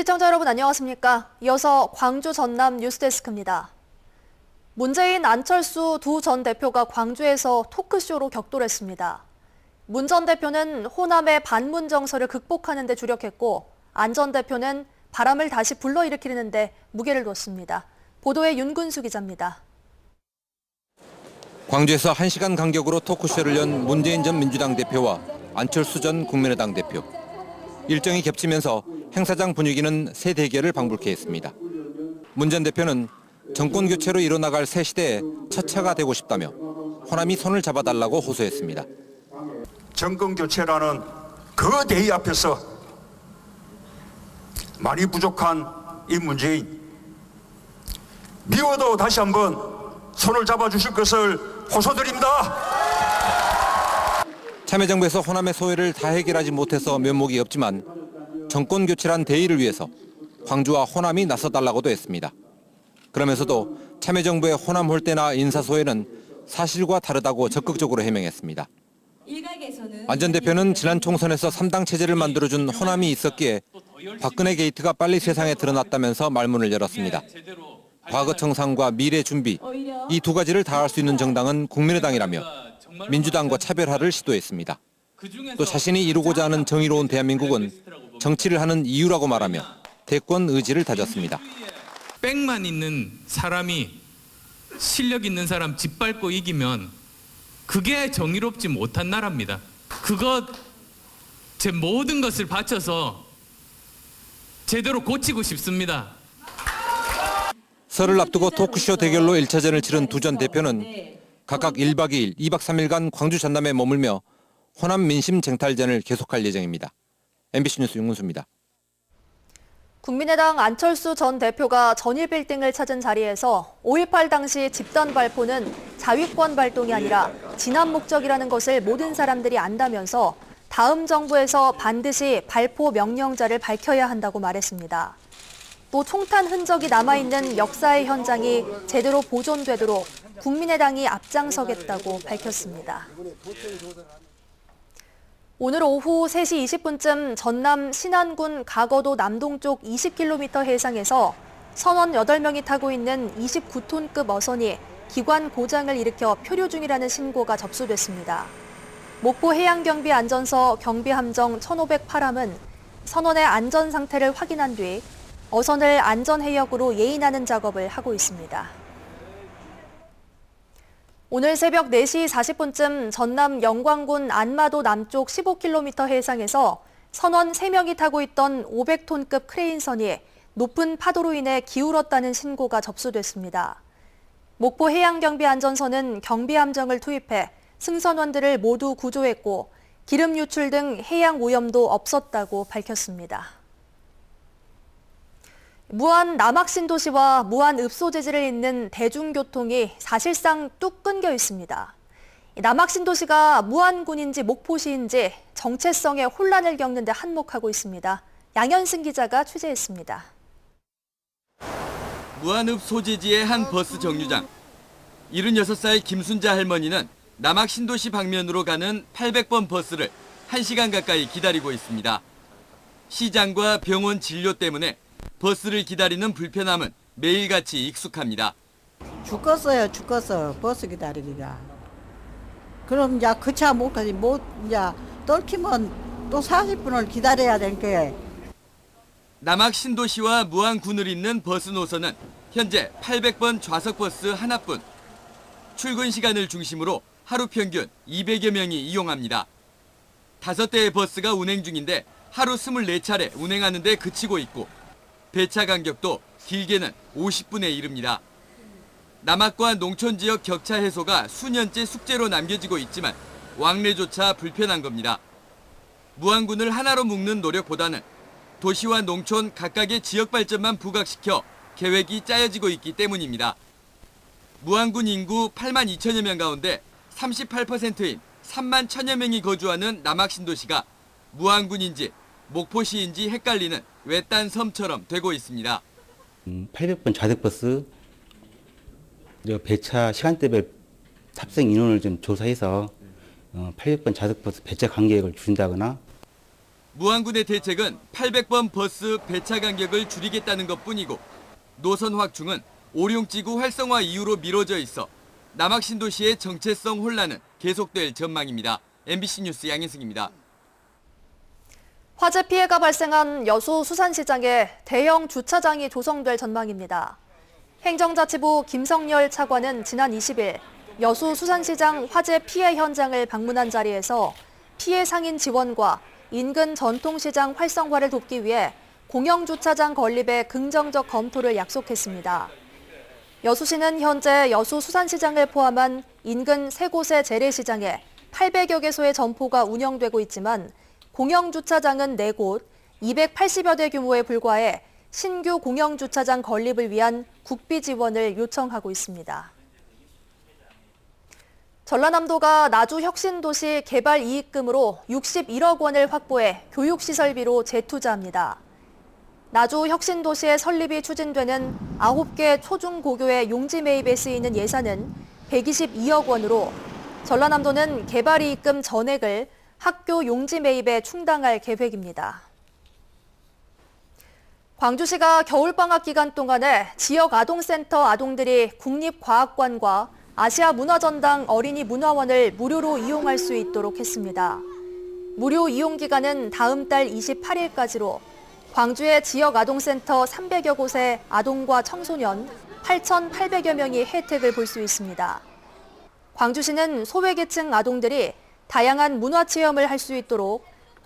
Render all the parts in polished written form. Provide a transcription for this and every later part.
시청자 여러분 안녕하십니까? 이어서 광주 전남 뉴스데스크입니다. 문재인, 안철수 두 전 대표가 광주에서 토크쇼로 격돌했습니다. 문 전 대표는 호남의 반문 정서를 극복하는 데 주력했고 안 전 대표는 바람을 다시 불러일으키는 데 무게를 뒀습니다. 보도에 윤근수 기자입니다. 광주에서 1시간 간격으로 토크쇼를 연 문재인 전 민주당 대표와 안철수 전 국민의당 대표. 일정이 겹치면서 행사장 분위기는 새 대결을 방불케 했습니다. 문 전 대표는 정권 교체로 이뤄나갈 새 시대의 첫 차가 되고 싶다며 호남이 손을 잡아달라고 호소했습니다. 정권 교체라는 그 대의 앞에서 많이 부족한 이 문재인, 미워도 다시 한번 손을 잡아주실 것을 호소드립니다. 참여정부에서 호남의 소외를 다 해결하지 못해서 면목이 없지만 정권 교체란 대의를 위해서 광주와 호남이 나서달라고도 했습니다. 그러면서도 참여정부의 호남 홀대나 인사소외는 사실과 다르다고 적극적으로 해명했습니다. 안 전 대표는 지난 총선에서 3당 체제를 만들어준 호남이 있었기에 박근혜 게이트가 빨리 세상에 드러났다면서 말문을 열었습니다. 과거 청산과 미래 준비, 이 두 가지를 다 할 수 있는 정당은 국민의당이라며 민주당과 차별화를 시도했습니다. 또 자신이 이루고자 하는 정의로운 대한민국은 정치를 하는 이유라고 말하며 대권 의지를 다졌습니다. 백만 있는 사람이 실력 있는 사람 짓밟고 이기면 그게 정의롭지 못한 나라입니다. 제 모든 것을 바쳐서 제대로 고치고 싶습니다. 설을 앞두고 토크쇼 대결로 1차전을 치른 두 전 대표는 각각 1박 2일, 2박 3일간 광주 전남에 머물며 호남 민심 쟁탈전을 계속할 예정입니다. MBC 뉴스 윤근수입니다. 국민의당 안철수 전 대표가 전일 빌딩을 찾은 자리에서 5.18 당시 집단 발포는 자위권 발동이 아니라 진압 목적이라는 것을 모든 사람들이 안다면서 다음 정부에서 반드시 발포 명령자를 밝혀야 한다고 말했습니다. 또 총탄 흔적이 남아있는 역사의 현장이 제대로 보존되도록 국민의당이 앞장서겠다고 밝혔습니다. 오늘 오후 3시 20분쯤 전남 신안군 가거도 남동쪽 20km 해상에서 선원 8명이 타고 있는 29톤급 어선이 기관 고장을 일으켜 표류 중이라는 신고가 접수됐습니다. 목포 해양경비 안전서 경비함정 1508함은 선원의 안전 상태를 확인한 뒤 어선을 안전해역으로 예인하는 작업을 하고 있습니다. 오늘 새벽 4시 40분쯤 전남 영광군 안마도 남쪽 15km 해상에서 선원 3명이 타고 있던 500톤급 크레인선이 높은 파도로 인해 기울었다는 신고가 접수됐습니다. 목포 해양경비안전서는 경비함정을 투입해 승선원들을 모두 구조했고 기름 유출 등 해양 오염도 없었다고 밝혔습니다. 무안 남학신도시와 무안 읍소재지를 잇는 대중교통이 사실상 뚝 끊겨 있습니다. 남학신도시가 무안군인지 목포시인지 정체성에 혼란을 겪는 데 한몫하고 있습니다. 양현승 기자가 취재했습니다. 무안 읍소재지의 한 버스 정류장. 76살 김순자 할머니는 남학신도시 방면으로 가는 800번 버스를 1시간 가까이 기다리고 있습니다. 시장과 병원 진료 때문에 버스를 기다리는 불편함은 매일같이 익숙합니다. 죽겠어. 버스 기다리기가. 그럼 이제 그 차 못 가지. 이제 떨키면 또 40분을 기다려야 될 게. 남학신도시와 무안군을 잇는 버스 노선은 현재 800번 좌석버스 하나뿐. 출근 시간을 중심으로 하루 평균 200여 명이 이용합니다. 5대의 버스가 운행 중인데 하루 24차례 운행하는 데 그치고 있고 배차 간격도 길게는 50분에 이릅니다. 남학과 농촌 지역 격차 해소가 수년째 숙제로 남겨지고 있지만 왕래조차 불편한 겁니다. 무안군을 하나로 묶는 노력보다는 도시와 농촌 각각의 지역 발전만 부각시켜 계획이 짜여지고 있기 때문입니다. 무안군 인구 8만 2천여 명 가운데 38%인 3만 1천여 명이 거주하는 남학신도시가 무안군인지 목포시인지 헷갈리는 외딴 섬처럼 되고 있습니다. 800번 좌석버스 배차 시간대별 탑승 인원을 좀 조사해서 800번 좌석버스 배차 간격을 줄인다거나 무안군의 대책은 800번 버스 배차 간격을 줄이겠다는 것뿐이고 노선 확충은 오룡지구 활성화 이후로 미뤄져 있어 남학신도시의 정체성 혼란은 계속될 전망입니다. MBC 뉴스 양인승입니다. 화재 피해가 발생한 여수 수산시장에 대형 주차장이 조성될 전망입니다. 행정자치부 김성열 차관은 지난 20일 여수 수산시장 화재 피해 현장을 방문한 자리에서 피해 상인 지원과 인근 전통시장 활성화를 돕기 위해 공영주차장 건립의 긍정적 검토를 약속했습니다. 여수시는 현재 여수 수산시장을 포함한 인근 3곳의 재래시장에 800여 개소의 점포가 운영되고 있지만 공영주차장은 4곳, 280여 대 규모에 불과해 신규 공영주차장 건립을 위한 국비 지원을 요청하고 있습니다. 전라남도가 나주혁신도시 개발 이익금으로 61억 원을 확보해 교육시설비로 재투자합니다. 나주혁신도시의 설립이 추진되는 9개 초중고교의 용지 매입에 쓰이는 예산은 122억 원으로 전라남도는 개발 이익금 전액을 학교 용지 매입에 충당할 계획입니다. 광주시가 겨울방학 기간 동안에 지역 아동센터 아동들이 국립과학관과 아시아문화전당 어린이문화원을 무료로 이용할 수 있도록 했습니다. 무료 이용 기간은 다음 달 28일까지로 광주의 지역 아동센터 300여 곳의 아동과 청소년 8,800여 명이 혜택을 볼 수 있습니다. 광주시는 소외계층 아동들이 다양한 문화체험을 할 수 있도록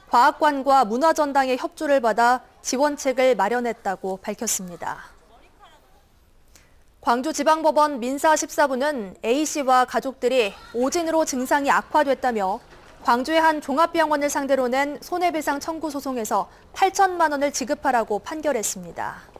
과학관과 문화전당의 협조를 받아 지원책을 마련했다고 밝혔습니다. 광주지방법원 민사 14부는 A씨와 가족들이 오진으로 증상이 악화됐다며 광주의 한 종합병원을 상대로 낸 손해배상 청구 소송에서 8천만 원을 지급하라고 판결했습니다.